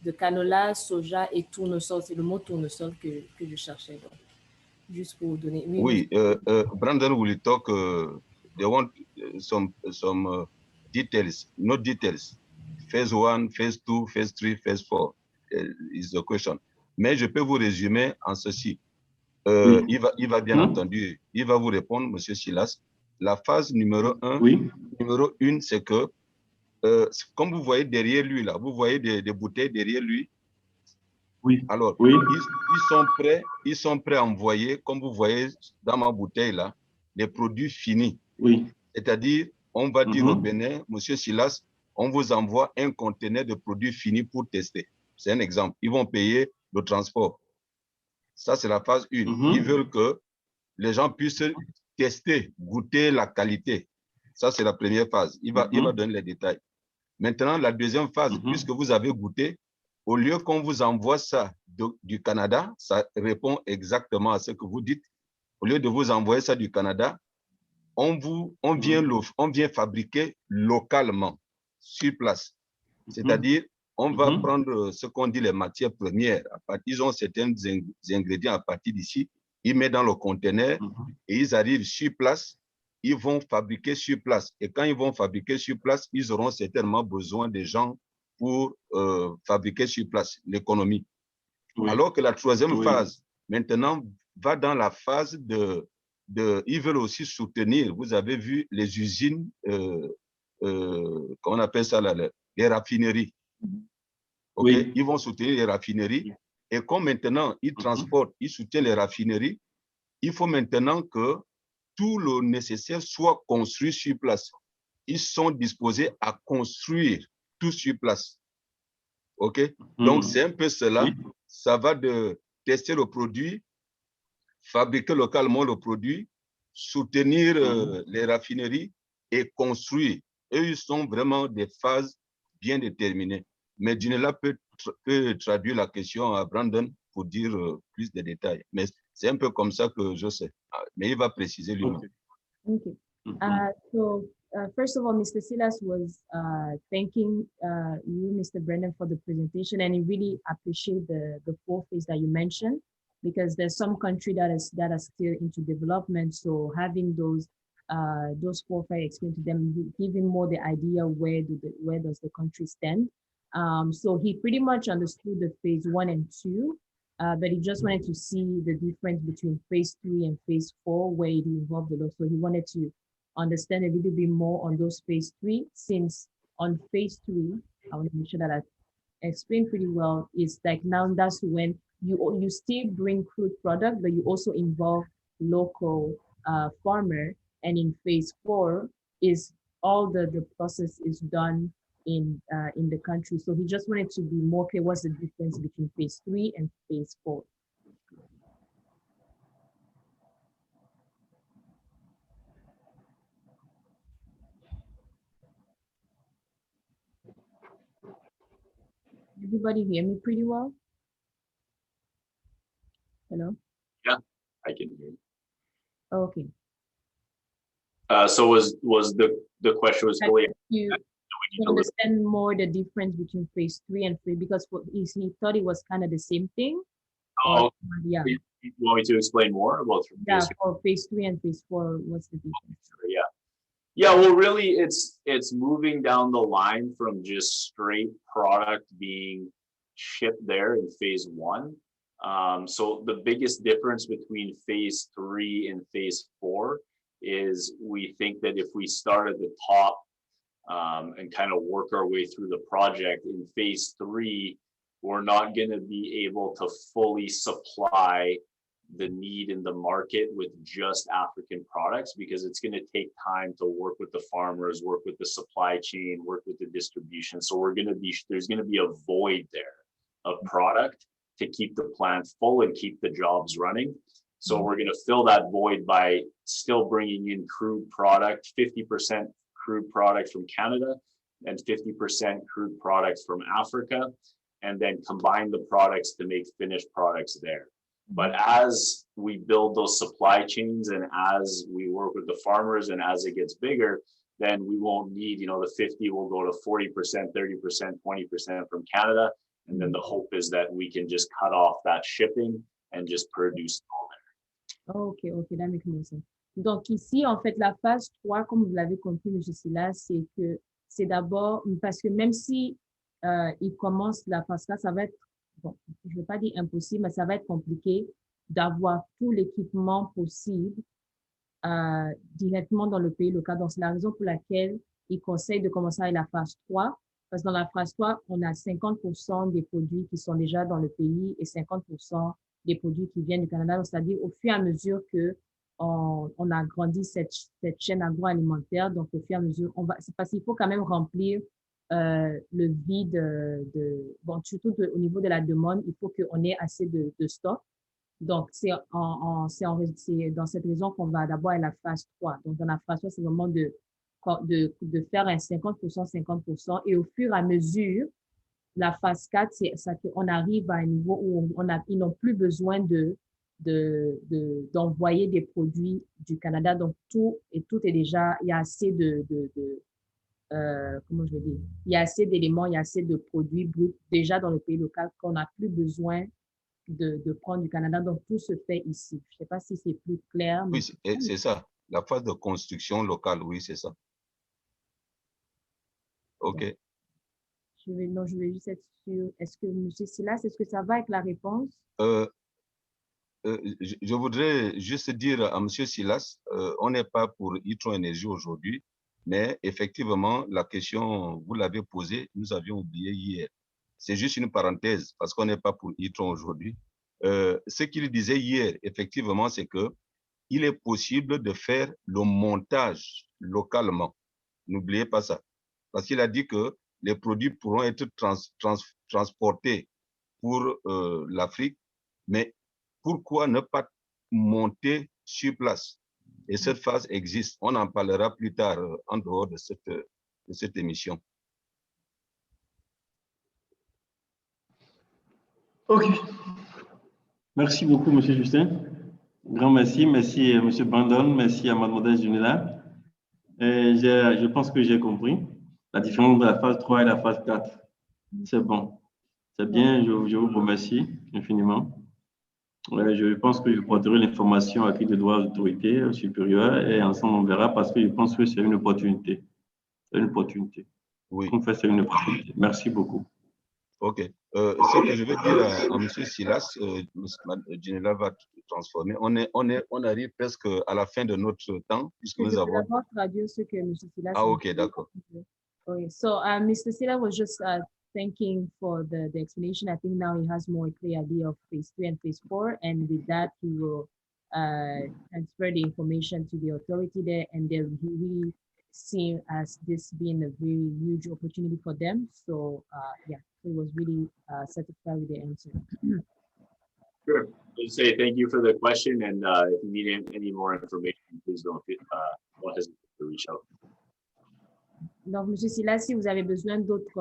de canola, soja et tournesol. C'est le mot tournesol que je cherchais. Donc, juste pour vous donner. Oui, Brandon will talk. They want some details, not details. Phase 1, phase 2, phase 3, phase 4 is the question. Mais je peux vous résumer en ceci. Il va bien entendu, il va vous répondre, monsieur Silas. La phase numéro 1, c'est que, comme vous voyez derrière lui, là, vous voyez des bouteilles derrière lui. Alors, ils sont prêts à envoyer, comme vous voyez dans ma bouteille là, des produits finis. C'est-à-dire, on va dire au Bénin, monsieur Silas, on vous envoie un conteneur de produits finis pour tester. C'est un exemple. Ils vont payer le transport. Ça, c'est la phase 1. Ils veulent que les gens puissent tester, goûter la qualité. Ça, c'est la première phase. Il va donner les détails. Maintenant, la deuxième phase, puisque vous avez goûté, au lieu qu'on vous envoie ça du Canada, ça répond exactement à ce que vous dites. Au lieu de vous envoyer ça du Canada, on vient fabriquer localement, sur place. C'est-à-dire, on va prendre ce qu'on dit les matières premières. Ils ont certains ingrédients à partir d'ici, ils mettent dans le conteneur et ils arrivent sur place, ils vont fabriquer sur place. Et quand ils vont fabriquer sur place, ils auront certainement besoin de gens pour fabriquer sur place, l'économie. Alors que la troisième phase, maintenant, va dans la phase ils veulent aussi soutenir, vous avez vu les usines, comment on appelle ça, les raffineries. Okay? Ils vont soutenir les raffineries. Et comme maintenant, ils transportent, ils soutiennent les raffineries, il faut maintenant que tout le nécessaire soit construit sur place. Ils sont disposés à construire tout sur place. OK? Donc, c'est un peu cela. Ça va de tester le produit, fabriquer localement le produit, soutenir les raffineries et construire. Eux, ils sont vraiment des phases bien déterminées. Mais Ginela peut traduire la question à Brandon pour dire plus de détails. Mais c'est un peu comme ça que je sais. Mais il va préciser lui-même. Okay. First of all, Mr. Silas was thanking you, Mr. Brennan, for the presentation, and he really appreciate the 4 phases that you mentioned, because there's some country that are still into development. So having those 4 phases explained to them, giving more the idea where does the country stand. So he pretty much understood the phase 1 and 2. But he just wanted to see the difference between phase 3 and phase 4, where it involved a lot. So he wanted to understand a little bit more on those phase 3, since on phase 3, I want to make sure that I explained pretty well, is like now that's when you still bring crude product, but you also involve local farmer. And in phase 4 is all the process is done in the country. So he just wanted to be more clear what's the difference between phase 3 and phase 4. Everybody hear me pretty well? Hello? Yeah, I can hear you. Okay. So was the question was fully you understand more the difference between phase 3 and 4, because he thought it was kind of the same thing. Oh, yeah. You want me to explain more about phase 3? For phase 3 and phase 4, what's the difference? Yeah, well, really, it's moving down the line from just straight product being shipped there in phase 1. So the biggest difference between phase 3 and phase 4 is we think that if we start at the top and kind of work our way through the project. In phase 3, we're not going to be able to fully supply the need in the market with just African products, because it's going to take time to work with the farmers, work with the supply chain, work with the distribution. So there's going to be a void there of product to keep the plant full and keep the jobs running. So we're going to fill that void by still bringing in crude product, 50% crude product from Canada and 50% crude products from Africa, and then combine the products to make finished products there. But as we build those supply chains and as we work with the farmers and as it gets bigger, then we won't need, the 50 will go to 40%, 30%, 20% from Canada. And then the hope is that we can just cut off that shipping and just produce all there. Ok, that makes more sense. Donc ici, en fait, la phase 3, comme vous l'avez compris, M. Silas, c'est que c'est d'abord, parce que même si il commence la phase 4, ça va être, bon, je ne vais pas dire impossible, mais ça va être compliqué d'avoir tout l'équipement possible directement dans le pays local. Donc, c'est la raison pour laquelle il conseille de commencer avec la phase 3, parce que dans la phase 3, on a 50% des produits qui sont déjà dans le pays et 50% des produits qui viennent du Canada. C'est-à-dire, au fur et à mesure que on agrandit cette chaîne agroalimentaire, donc au fur et à mesure, c'est parce qu'il faut quand même remplir le vide bon, surtout au niveau de la demande, il faut qu'on ait assez de stock. Donc, c'est dans cette raison qu'on va d'abord à la phase 3. Donc, dans la phase 3, c'est vraiment de faire un 50%, et au fur et à mesure, la phase 4, c'est ça qu'on arrive à un niveau où ils n'ont plus besoin d'envoyer des produits du Canada. Donc, tout est déjà, il y a assez comment je vais dire, il y a assez d'éléments, il y a assez de produits bruts déjà dans le pays local qu'on n'a plus besoin de prendre du Canada. Donc, tout se fait ici. Je ne sais pas si c'est plus clair. Mais... Oui, c'est ça. La phase de construction locale, oui, c'est ça. OK. Je vais juste être sûr. Est-ce que, M. Silas, est-ce que ça va avec la réponse? Je voudrais juste dire à M. Silas, on n'est pas pour e-tron Énergie aujourd'hui, mais effectivement, la question, vous l'avez posée, nous avions oublié hier. C'est juste une parenthèse, parce qu'on n'est pas pour e-tron aujourd'hui. Ce qu'il disait hier, effectivement, c'est qu'il est possible de faire le montage localement. N'oubliez pas ça. Parce qu'il a dit que les produits pourront être transportés pour l'Afrique, mais pourquoi ne pas monter sur place? Et cette phase existe. On en parlera plus tard en dehors de cette émission. OK. Merci beaucoup, M. Justin. Grand merci. Merci, M. Brandon. Merci à Mme Junila. Je pense que j'ai compris la différence de la phase 3 et la phase 4. C'est bon. C'est bien. Je vous remercie infiniment. Je pense que je porterai l'information à qui de droit d'autorité supérieure et ensemble on verra, parce que je pense que c'est une opportunité. C'est une opportunité. Oui. En fait, c'est une opportunité. Merci beaucoup. OK. Ce que je veux dire à M. Silas, Ginela va transformer. On arrive presque à la fin de notre temps, puisque nous avons... Je vais d'abord traduire ce que M. Silas Ah, OK, d'accord. Okay, so Mr. Silas was just thanking for the explanation. I think now he has more clear idea of phase 3 and phase 4, and with that he will transfer the information to the authority there, and they really see as this being a very huge opportunity for them. So yeah, he was really satisfied with the answer. Sure. Just say thank you for the question, and if you need any more information, please don't hesitate to reach out. Donc, M. Silas, si vous avez besoin d'autres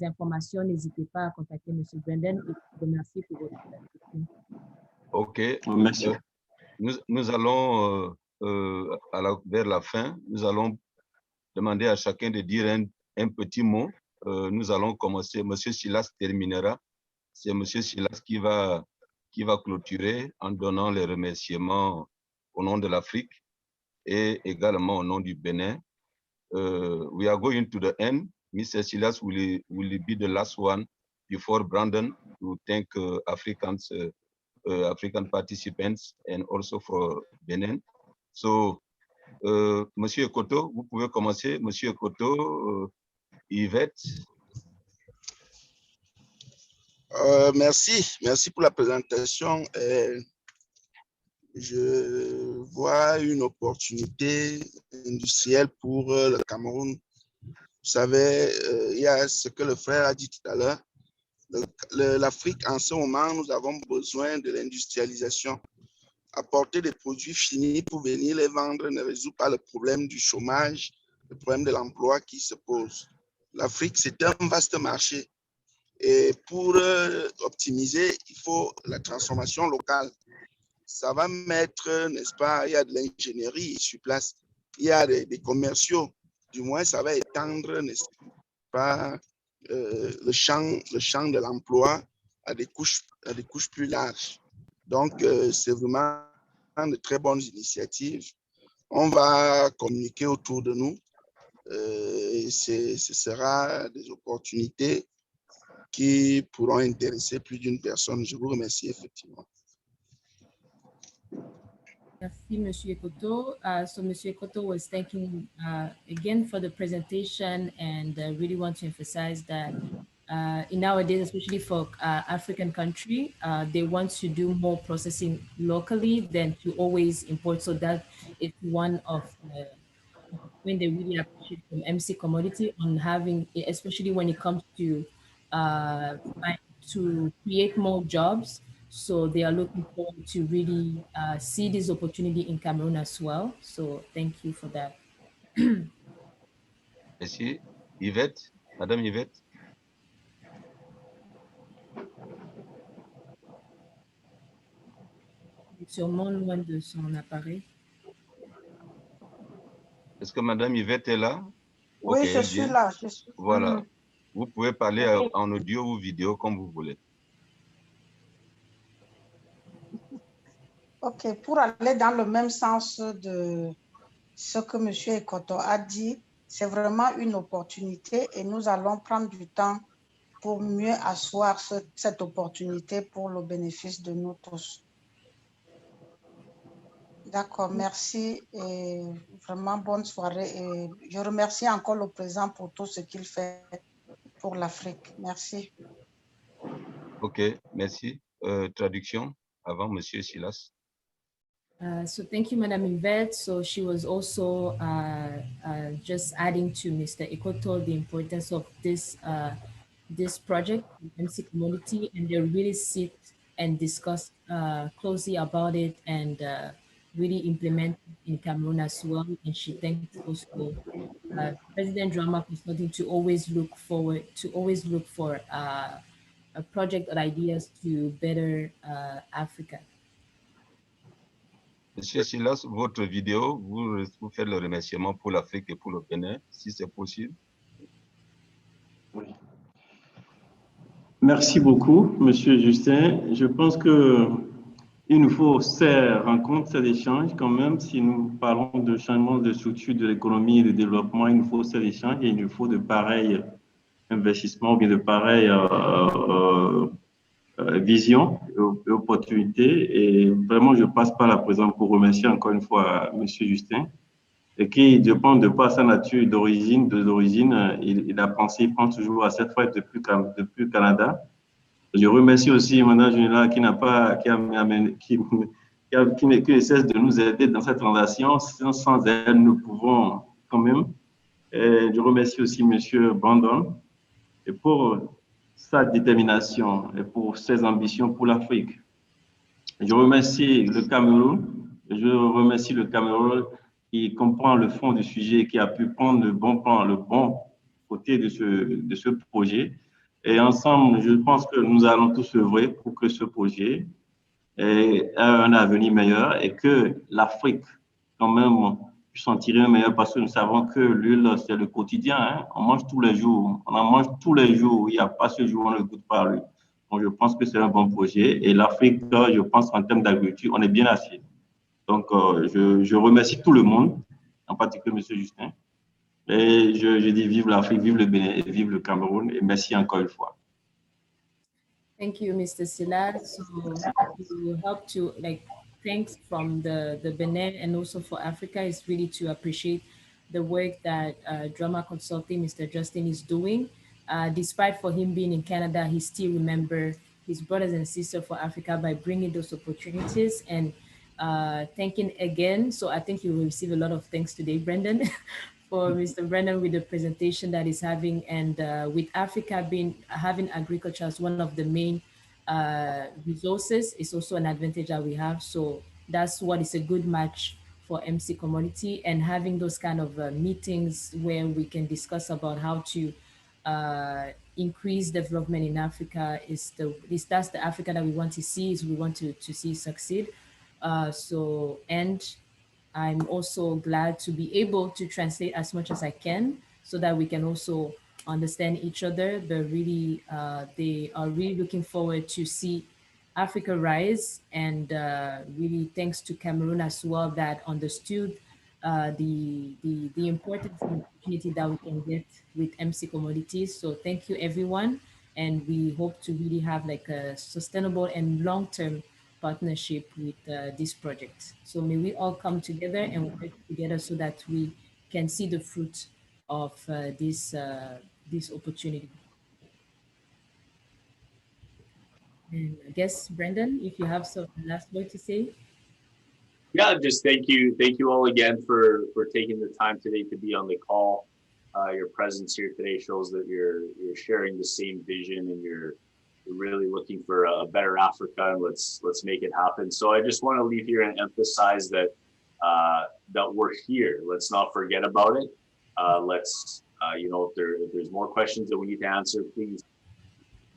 informations, n'hésitez pas à contacter M. Brandon, et merci pour votre question. OK. Merci. Nous allons, vers la fin, nous allons demander à chacun de dire un petit mot. Nous allons commencer. M. Silas terminera. C'est M. Silas qui va clôturer en donnant les remerciements au nom de l'Afrique et également au nom du Bénin. We are going to the end. Mr. Silas will be the last one before Brandon to thank African participants and also for Benin. So Monsieur Ekoto, vous pouvez commencer. Monsieur Ekoto, Yvette. Merci pour la présentation. Je vois une opportunité industrielle pour le Cameroun. Vous savez, il y a ce que le frère a dit tout à l'heure. L'Afrique, en ce moment, nous avons besoin de l'industrialisation. Apporter des produits finis pour venir les vendre ne résout pas le problème du chômage, le problème de l'emploi qui se pose. L'Afrique, c'est un vaste marché. Et pour optimiser, il faut la transformation locale. Ça va mettre, n'est-ce pas, il y a de l'ingénierie sur place, il y a des commerciaux. Du moins, ça va étendre, n'est-ce pas, le champ de l'emploi à des couches plus larges. Donc, c'est vraiment de très bonnes initiatives. On va communiquer autour de nous. Ce sera des opportunités qui pourront intéresser plus d'une personne. Je vous remercie effectivement. Merci, Monsieur Ekoto. So Monsieur Ekoto was thanking again for the presentation, and really want to emphasize that in nowadays, especially for African country, they want to do more processing locally than to always import. So that is one of when they really appreciate from M&C Commodity on having, especially when it comes to create more jobs. So they are looking forward to really see this opportunity in Cameroon as well. So thank you for that. Merci. Yvette, Madame Yvette. Sûrement loin de son appareil. Est-ce que Madame Yvette est là? Oui, Okay, je suis là. Voilà. Vous pouvez parler en audio ou vidéo comme vous voulez. OK, pour aller dans le même sens de ce que M. Ekoto a dit, c'est vraiment une opportunité et nous allons prendre du temps pour mieux asseoir cette opportunité pour le bénéfice de nous tous. D'accord, merci et vraiment bonne soirée. Et je remercie encore le président pour tout ce qu'il fait pour l'Afrique. Merci. OK, merci. Traduction avant Monsieur Silas. So thank you, Madam Yvette. So she was also just adding to Mr. Ekoto the importance of this this project, M&C Commodity, and they really sit and discuss closely about it and really implement it in Cameroon as well. And she thanked also President Joama Consulting to always look for a project or ideas to better Africa. Monsieur Silas, votre vidéo, vous faites le remerciement pour l'Afrique et pour le Bénin, si c'est possible. Oui. Merci beaucoup, Monsieur Justin. Je pense qu'il nous faut ces rencontres, ces échanges quand même. Si nous parlons de changement de structure de l'économie et de développement, il nous faut ces échanges et il nous faut de pareils investissements ou bien de pareilles visions et opportunités. Et vraiment, je passe par la présence pour remercier encore une fois Monsieur Justin, et qui, je pense, de par sa nature d'origine, il a pensé, il pense toujours à cette fois depuis le Canada. Je remercie aussi Mme Junela qui ne cesse de nous aider dans cette transaction. Sans elle, nous pouvons quand même. Et je remercie aussi M. Brandon et pour sa détermination et pour ses ambitions pour l'Afrique. Je remercie le Cameroun. Qui comprend le fond du sujet, qui a pu prendre le bon côté de ce projet. Et ensemble, je pense que nous allons tous œuvrer pour que ce projet ait un avenir meilleur et que l'Afrique, quand même, puisse en tirer un meilleur, parce que nous savons que l'huile, c'est le quotidien. Hein? On mange tous les jours. On en mange tous les jours. Il n'y a pas ce jour où on ne goûte pas l'huile. Donc, je pense que c'est un bon projet. Et l'Afrique, je pense, en termes d'agriculture, on est bien assis. Donc, je remercie tout le monde, en particulier M. Justin. Et je dis vive l'Afrique, vive le Bénin et vive le Cameroun. Et merci encore une fois. Thank you, Mr. Silas. So you help to thanks from the Benin and also for Africa is really to appreciate the work that Joama Consulting, Mr. Justin, is doing. Despite for him being in Canada, he still remember his brothers and sisters for Africa by bringing those opportunities and thanking again. So I think you will receive a lot of thanks today, Brendan, for Mr. Brendan with the presentation that he's having, and with Africa having agriculture as one of the main resources is also an advantage that we have. So that's what is a good match for MC Commodity, and having those kind of meetings where we can discuss about how to increase development in Africa that's the Africa that we want to see, is we want to see succeed. And I'm also glad to be able to translate as much as I can so that we can also understand each other. But really, they are really looking forward to see Africa rise, and really thanks to Cameroon as well that understood the importance and opportunity that we can get with MC Commodities. So thank you everyone, and we hope to really have like a sustainable and long-term partnership with this project. So may we all come together and work together so that we can see the fruit of this opportunity. And I guess, Brendan, if you have some last word to say. Yeah, just thank you all again for taking the time today to be on the call. Your presence here today shows that you're sharing the same vision, and you're really looking for a better Africa, and let's make it happen. So I just want to leave here and emphasize that that we're here. Let's not forget about it. Let's if there's more questions that we need to answer, please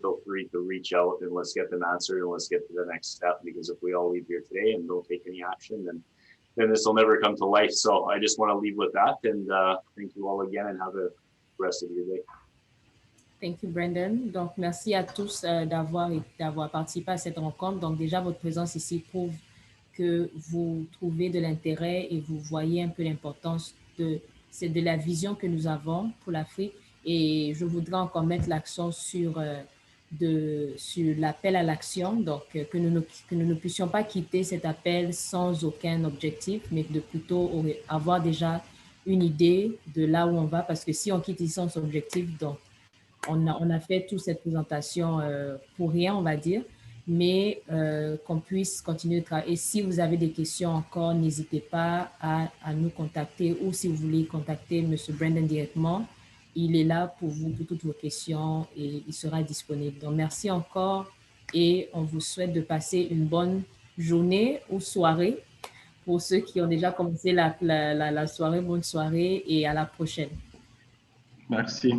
feel free to reach out and let's get them answered, and let's get to the next step, because if we all leave here today and don't take any action, then this will never come to life. So I just want to leave with that, and thank you all again, and have a rest of your day. Thank you, Brendan. Donc, merci à tous d'avoir participé à cette rencontre. Donc, déjà, votre présence ici prouve que vous trouvez de l'intérêt et vous voyez un peu l'importance de la vision que nous avons pour l'Afrique. Et je voudrais encore mettre l'accent sur l'appel à l'action. Donc, que nous ne puissions pas quitter cet appel sans aucun objectif, mais de plutôt avoir déjà une idée de là où on va. Parce que si on quitte ici sans objectif, donc, on a fait toute cette présentation pour rien, on va dire, mais qu'on puisse continuer de travailler. Et si vous avez des questions encore, n'hésitez pas à nous contacter, ou si vous voulez contacter M. Brendan directement, il est là pour vous, pour toutes vos questions, et il sera disponible. Donc, merci encore, et on vous souhaite de passer une bonne journée ou soirée. Pour ceux qui ont déjà commencé la soirée, bonne soirée, et à la prochaine. Merci.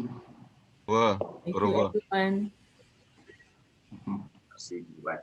Au revoir. Thank you, everyone. See you. Bye.